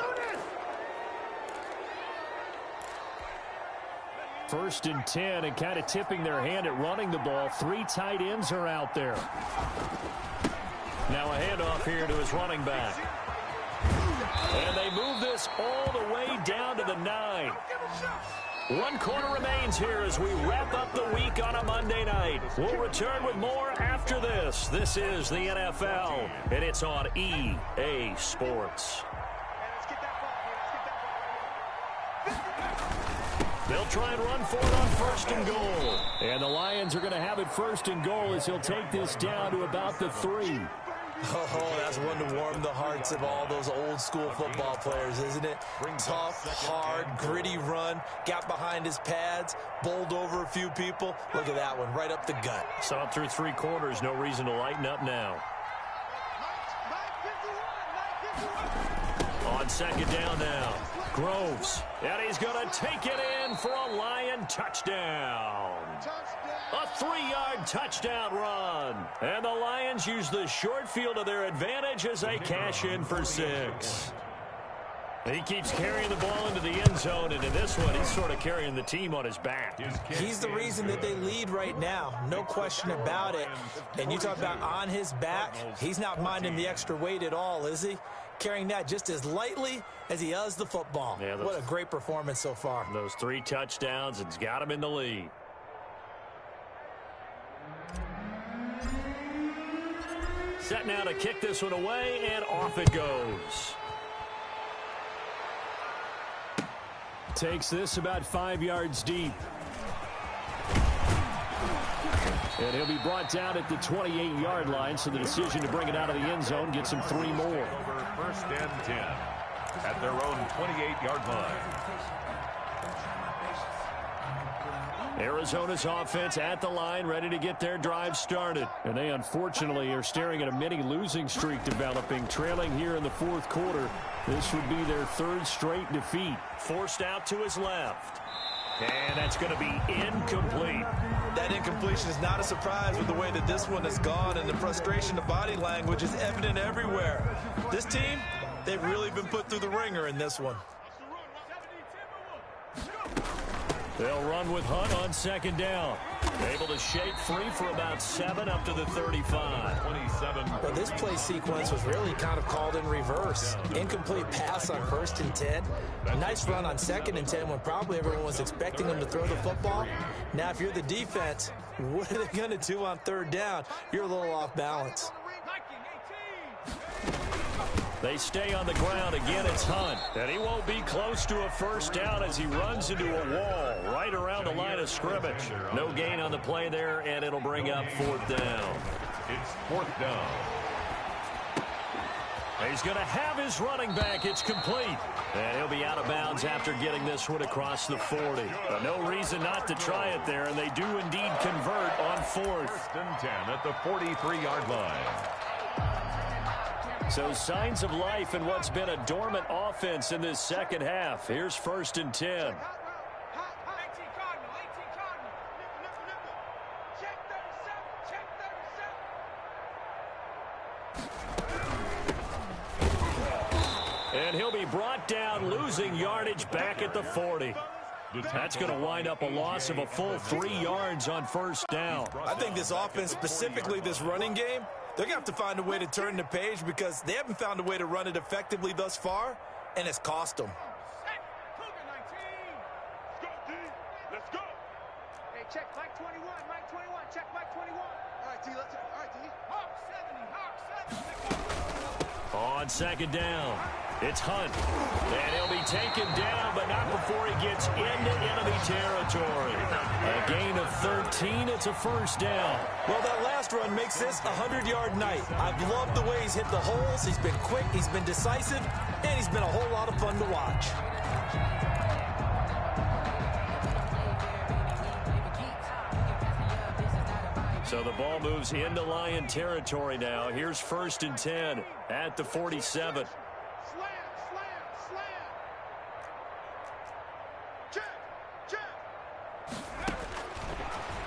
Speaker 2: 1st and 10, and kind of tipping their hand at running the ball. 3 tight ends are out there. Now a handoff here to his running back. And they move this all the way down to the 9. 1 quarter remains here as we wrap up the week on a Monday night. We'll return with more after this. This is the NFL, and it's on EA Sports.
Speaker 6: Let's get that ball here. Let's get that ball right here.
Speaker 2: They They'll try and run for it on first and goal. And the Lions are going to have it first and goal as he'll take this down to about the 3.
Speaker 4: Oh, that's one to warm the hearts of all those old school football players, isn't it? Tough, hard, gritty run, got behind his pads, bowled over a few people. Look at that one, right up the gut.
Speaker 2: Saw it through 3 quarters, no reason to lighten up now. On second down now, Groves, and he's going to take it in for a Lion touchdown. A 3-yard touchdown run. And the Lions use the short field to their advantage as they cash in for 6. He keeps carrying the ball into the end zone, and in this one, he's sort of carrying the team on his back.
Speaker 4: He's the reason that they lead right now, no question about it. And you talk about on his back, he's not minding the extra weight at all, is he? Carrying that just as lightly as he does the football. Yeah, what a great performance so far.
Speaker 2: Those 3 touchdowns, it's got him in the lead. Set now to kick this one away, and off it goes. Takes this about 5 yards deep. And he'll be brought down at the 28-yard line, so the decision to bring it out of the end zone gets him 3 more.
Speaker 3: Over first and 10 at their own 28-yard line.
Speaker 2: Arizona's offense at the line, ready to get their drive started. And they, unfortunately, are staring at a mini-losing streak developing, trailing here in the 4th quarter. This would be their 3rd straight defeat. Forced out to his left. And that's going to be incomplete.
Speaker 4: That incompletion is not a surprise with the way that this one has gone, and the frustration of body language is evident everywhere. This team, they've really been put through the ringer in this one.
Speaker 2: They'll run with Hunt on second down. Able to shake free for about 7 up to the 35.
Speaker 3: 27.
Speaker 4: Well, this play sequence was really kind of called in reverse. Incomplete pass on 1st and 10. Nice run on 2nd and 10 when probably everyone was expecting them to throw the football. Now, if you're the defense, what are they going to do on 3rd down? You're a little off balance.
Speaker 2: They stay on the ground. Again, it's Hunt. And he won't be close to a first down as he runs into a wall right around the line of scrimmage. No gain on the play there, and it'll bring up 4th down.
Speaker 3: It's 4th down.
Speaker 2: He's going to have his running back. It's complete. And he'll be out of bounds after getting this one across the 40. But no reason not to try it there, and they do indeed convert on 4th.
Speaker 3: First and 10 at the 43-yard line.
Speaker 2: So signs of life in what's been a dormant offense in this second half. Here's 1st and 10. And he'll be brought down, losing yardage back at the 40. That's going to wind up a loss of a full 3 yards on 1st down.
Speaker 4: I think this offense, specifically this running game, they're going to have to find a way to turn the page because they haven't found a way to run it effectively thus far, and it's cost them.
Speaker 6: Let's go. Hey, check Mike 21, Mike 21, check Mike 21. All right, D, let's go. All right, D. Hawk 70, Hawk 70.
Speaker 2: On second down, it's Hunt. And he'll be taken down, but not before he gets into enemy territory. A gain of 13, it's a first down.
Speaker 4: Well, that last run makes this a 100-yard night. I've loved the way he's hit the holes. He's been quick, he's been decisive, and he's been a whole lot of fun to watch.
Speaker 2: So the ball moves into Lion territory now. Here's 1st and 10 at the 47.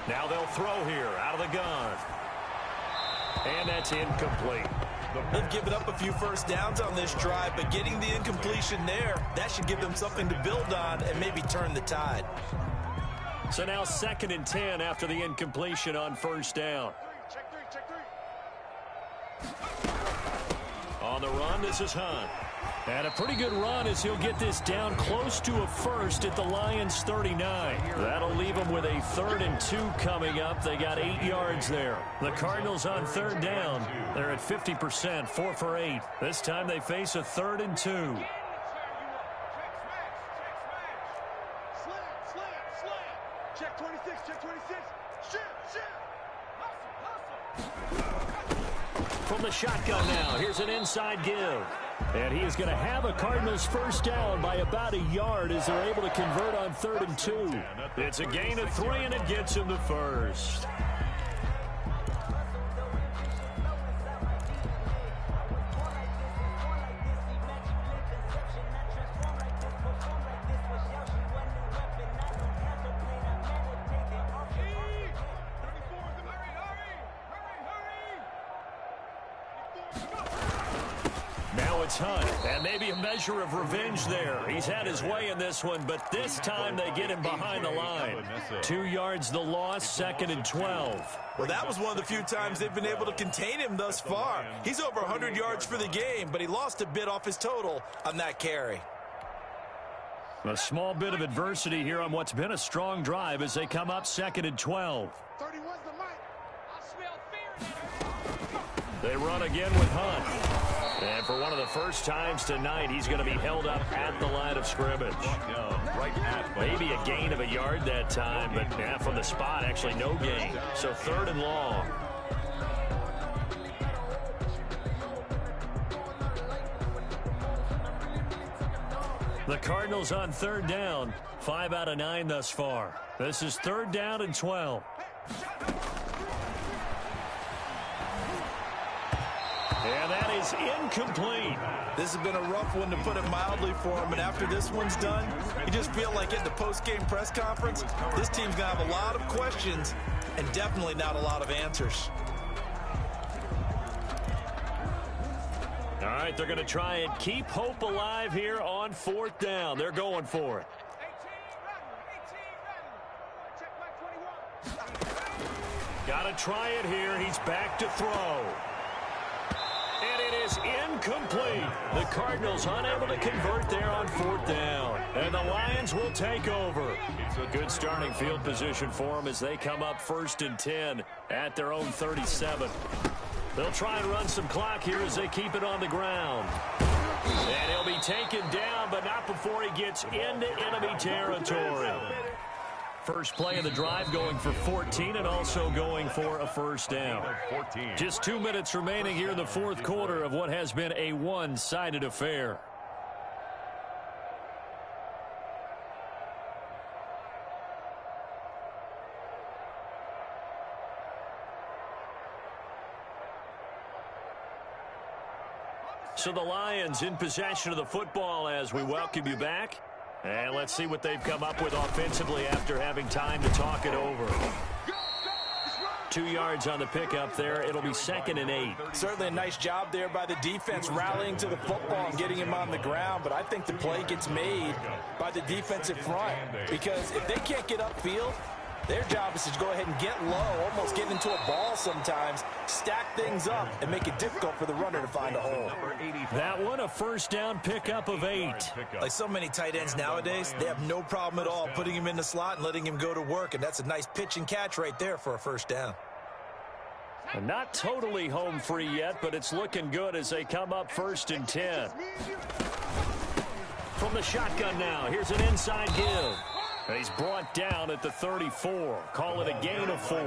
Speaker 2: Now they'll throw here out of the gun. And that's incomplete.
Speaker 4: They've given up a few first downs on this drive, but getting the incompletion there, that should give them something to build on and maybe turn the tide.
Speaker 2: So now 2nd and 10 after the incompletion on 1st down.
Speaker 6: Check three.
Speaker 2: On the run, this is Hunt. And a pretty good run as he'll get this down close to a first at the Lions 39. That'll leave them with a 3rd and 2 coming up. They got 8 yards there. The Cardinals on 3rd down. They're at 50%, 4 for 8. This time they face a 3rd and 2.
Speaker 6: 26. Shift.
Speaker 2: From the shotgun now, here's an inside give. And he is going to have a Cardinals first down by about a yard as they're able to convert on 3rd and 2. It's a gain of 3, and it gets him the first. Now it's Hunt, and maybe a measure of revenge there. He's had his way in this one, but this time they get him behind the line. 2 yards the loss, 2nd and 12.
Speaker 4: Well, that was one of the few times they've been able to contain him thus far. He's over 100 yards for the game, but he lost a bit off his total on that carry.
Speaker 2: A small bit of adversity here on what's been a strong drive as they come up 2nd and 12.
Speaker 6: 31's the mic. I smell fear.
Speaker 2: They run again with Hunt. And for one of the first times tonight, he's going to be held up at the line of scrimmage. Maybe a gain of a yard that time, but from the spot, actually no gain. So 3rd and long. The Cardinals on 3rd down, 5 out of 9 thus far. This is 3rd down and 12. And that is incomplete.
Speaker 4: This has been a rough one, to put it mildly, for him. And after this one's done, you just feel like at the post-game press conference, this team's going to have a lot of questions and definitely not a lot of answers.
Speaker 2: All right, they're going to try and keep hope alive here on 4th down. They're going for it.
Speaker 6: 18 Check Mike 21.
Speaker 2: Got to try it here. He's back to throw. And it is incomplete. The Cardinals unable to convert there on 4th down. And the Lions will take over. Good starting field position for them as they come up 1st and 10 at their own 37. They'll try and run some clock here as they keep it on the ground. And he'll be taken down, but not before he gets into enemy territory. First play of the drive going for 14 and also going for a first down. Just 2 minutes remaining here in the 4th quarter of what has been a one-sided affair. So the Lions in possession of the football as we welcome you back. And let's see what they've come up with offensively after having time to talk it over. 2 yards on the pickup there. It'll be 2nd and 8.
Speaker 4: Certainly a nice job there by the defense, rallying to the football and getting him on the ground. But I think the play gets made by the defensive front, because if they can't get upfield, their job is to go ahead and get low, almost get into a ball sometimes, stack things up, and make it difficult for the runner to find a hole.
Speaker 2: That one, a first down pickup of 8.
Speaker 4: Like so many tight ends nowadays, they have no problem at all putting him in the slot and letting him go to work, and that's a nice pitch and catch right there for a first down.
Speaker 2: Not totally home free yet, but it's looking good as they come up 1st and 10. From the shotgun now, here's an inside give. And he's brought down at the 34. Call it a gain of 4.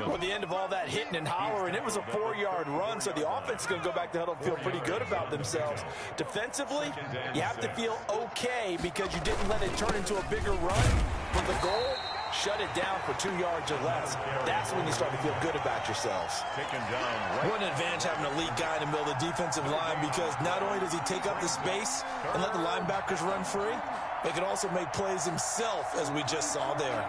Speaker 4: Well, the end of all that hitting and hollering, it was a 4-yard run, so the offense is going to go back to huddle and feel pretty good about themselves. Defensively, you have to feel okay because you didn't let it turn into a bigger run. But the goal, shut it down for 2 yards or less. That's when you start to feel good about yourselves. What an advantage having an elite guy in the middle of the defensive line, because not only does he take up the space and let the linebackers run free, he can also make plays himself, as we just saw there.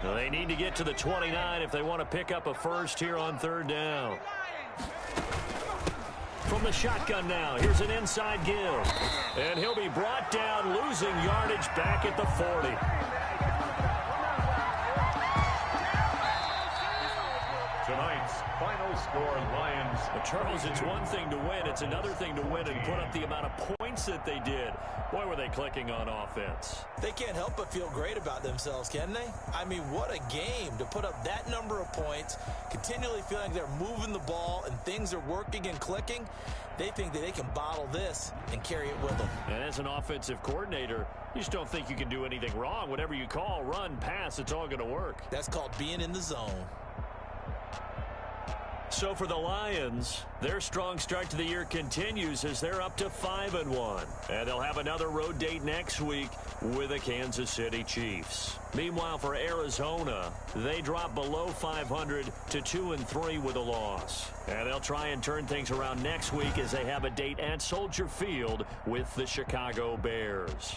Speaker 2: Well, they need to get to the 29 if they want to pick up a first here on 3rd down. From the shotgun now, here's an inside give. And he'll be brought down, losing yardage back at the 40.
Speaker 3: Tonight's final score, Lions.
Speaker 2: But Charles, it's one thing to win. It's another thing to win and put up the amount of points that they did. Boy, were they clicking on offense.
Speaker 4: They can't help but feel great about themselves, can they? I mean, what a game to put up that number of points, continually feeling like they're moving the ball and things are working and clicking. They think that they can bottle this and carry it with them.
Speaker 2: And as an offensive coordinator, you just don't think you can do anything wrong. Whatever you call, run, pass, it's all going to work.
Speaker 4: That's called being in the zone.
Speaker 2: So for the Lions, their strong start to the year continues as they're up to 5-1. And they'll have another road date next week with the Kansas City Chiefs. Meanwhile, for Arizona, they drop below 500 to 2-3 with a loss. And they'll try and turn things around next week as they have a date at Soldier Field with the Chicago Bears.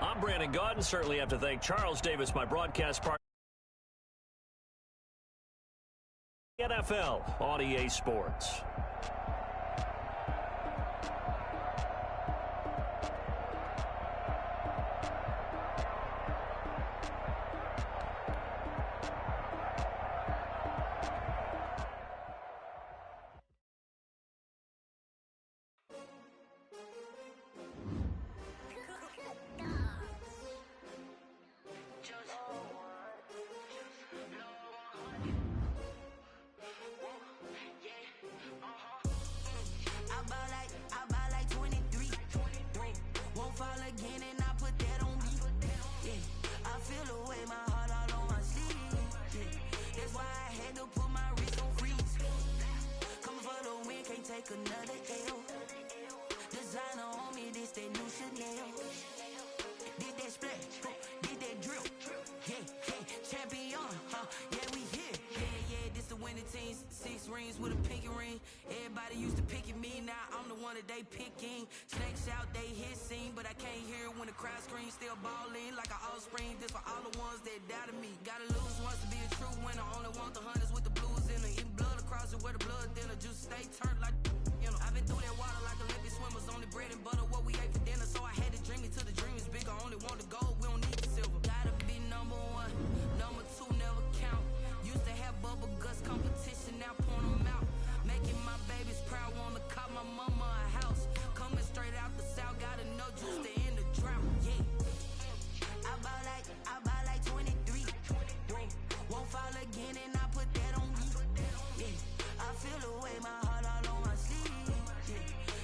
Speaker 2: I'm Brandon Gaudin. Certainly have to thank Charles Davis, my broadcast partner. NFL on EA Sports.
Speaker 7: Another L. Designer on me, this that new Chanel. Did that splash, did that drill. Yeah, champion, yeah, we here. Yeah, this the winning team. 6 rings with a pinky ring. Everybody used to picking me, now I'm the one that they picking. Snakes out, they hit scene, but I can't hear when the crowd screams. Still balling like an offspring. This for all the ones that doubted me. Gotta lose once to be a true winner. Only want the hunters with the blues in it. Eating blood across it where the blood thinner. Just stay turned like. I've been through that water like Olympic swimmers. Only bread and butter, what we ate for dinner. So I had to dream it till the dream is bigger. Only want the gold, we don't need the silver. Gotta be number 1, number 2 never count. Used to have bubble guts competition, now point them out. Making my babies proud, wanna cop my mama a house. Coming straight out the south, gotta know just to end the drought. Yeah, I buy like 23. Won't fall again and I put that on me. Yeah, I feel the way my heart all on my sleeve.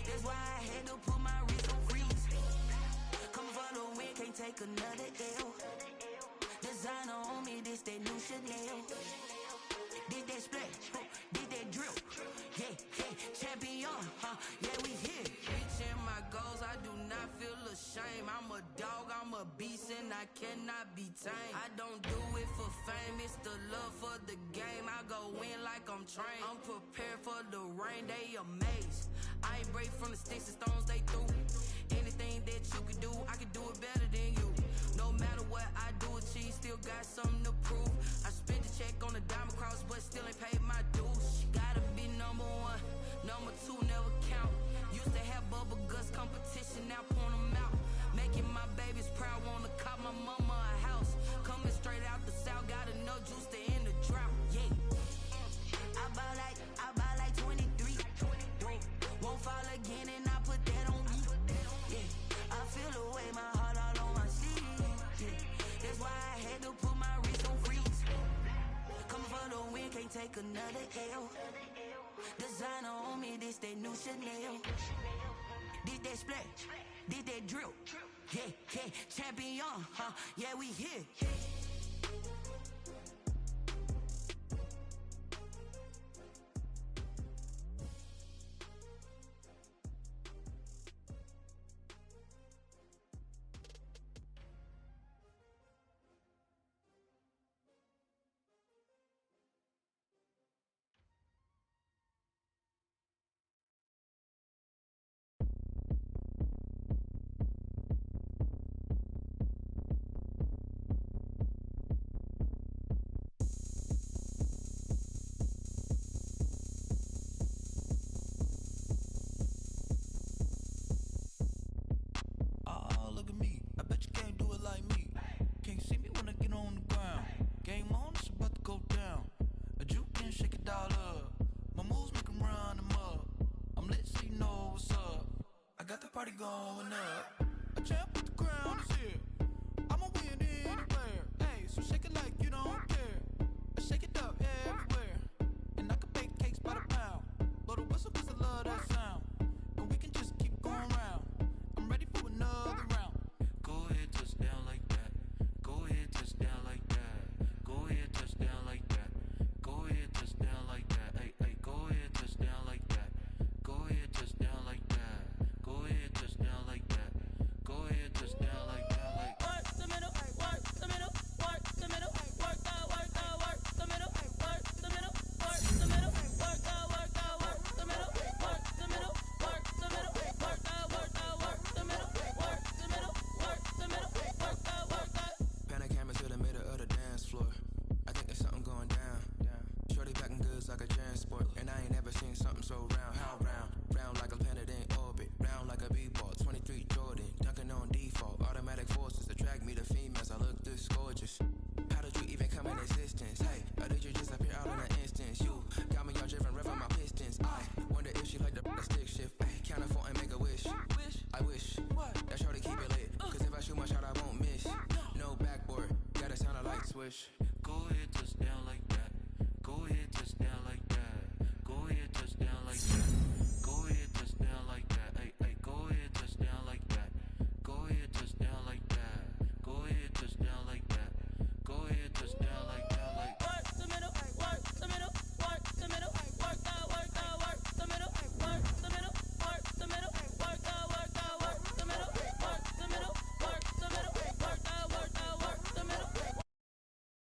Speaker 7: That's why I had to put my wrist on freeze. Coming for the win, can't take another L. Designer on me, this that new Chanel. Did that splash, did that drill. Yeah, champion, yeah, we here. Reaching my goals, I do not feel ashamed. I'm a dog, I'm a beast, and I cannot be tamed. I don't do it for fame, it's the love for the game. I go in like I'm trained. I'm prepared for the rain, they amazed. I ain't break from the sticks and stones they threw. Anything that you can do, I can do it better than you. No matter what I do, achieve, still got something to prove. I spent the check on the diamond cross, but still ain't paid my dues. Gotta be number 1, number 2 never count. Used to have bubble guts competition, now point them out. Making my babies proud, wanna cop my mama a house. Coming straight out the south, gotta know juice to end the drought. Yeah, I buy like 23. Won't fall again and I put that on me. Yeah, I feel the way my heart all on my sleeve. Yeah, that's why I had to put my wrist on freeze. Coming for the win, can't take another L. Designer on me, this that new Chanel. Did that splash, did that drill. Yeah, champion, yeah, we here.
Speaker 8: shake it all up. My moves make 'em run them up. I'm lit so you know what's up. I got the party going up. A champ with the crown is here. I'ma win anywhere. Hey, so shake it like you don't care. I shake it up everywhere. And I can bake cakes by the pound. Blow the whistle 'cause I love that sound. And we can just keep going round. I'm ready for another round. Go ahead, touch down like that. Go ahead, touch down like that. Go ahead, touch down like that. Go ahead, touch down like that. Hey, hey, go ahead, touch down like that. Go ahead, touch down like that. Go ahead, touch down like that. Go ahead, touch down like that. Like
Speaker 7: work the middle, work the middle, work the middle, work the middle, work the middle, work the middle, work the middle, work the middle, work the middle, work the middle, work the middle, work the middle, work the.
Speaker 1: Pan a camera to the middle of the dance floor. I think there's something going down. Shorty packing goods like a transport, and I ain't never seen something so round. How round? Round like a planet in orbit. Round like a b-ball. 23 Jordan, dunking on default. Automatic forces attract me to females. I look this gorgeous. How did you even come in existence? Hey, or did you just appear out in an instance? You got me all driven, revving my pistons. I wonder if she like the stick shift. Ay, count it 4 and make a wish. I wish that shorty keep it lit. 'Cause if I shoot my shot, I won't miss. No backboard, gotta sound a light swish.